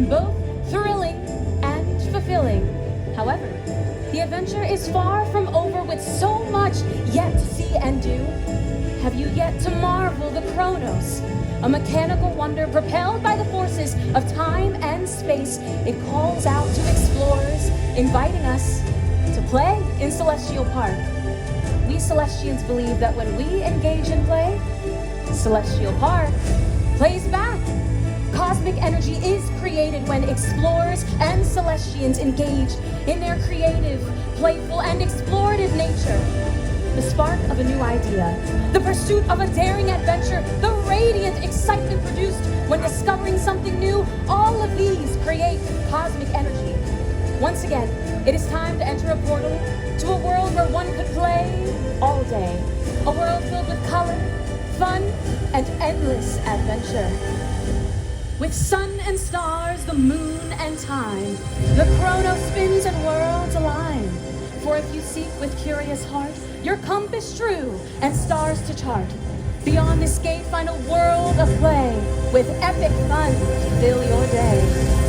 both thrilling and fulfilling. However, the adventure is far from over with so much yet to see and do. Have you yet to marvel the Chronos, a mechanical wonder propelled by the forces of time and space? It calls out to explorers, inviting us to play in Celestial Park. We Celestians believe that when we engage in play, Celestial Park plays back. Cosmic energy is created when explorers and Celestians engage in their creative, playful, and explorative nature. The spark of a new idea, the pursuit of a daring adventure, the radiant excitement produced when discovering something new, all of these create cosmic energy. Once again, it is time to enter a portal to a world where one could play all day. A world filled with color, fun, and endless adventure. With sun and stars, the moon and time, the chronos spins and worlds align. For if you seek with curious heart, your compass true and stars to chart. Beyond this gate, find a world of play with epic fun to fill your day.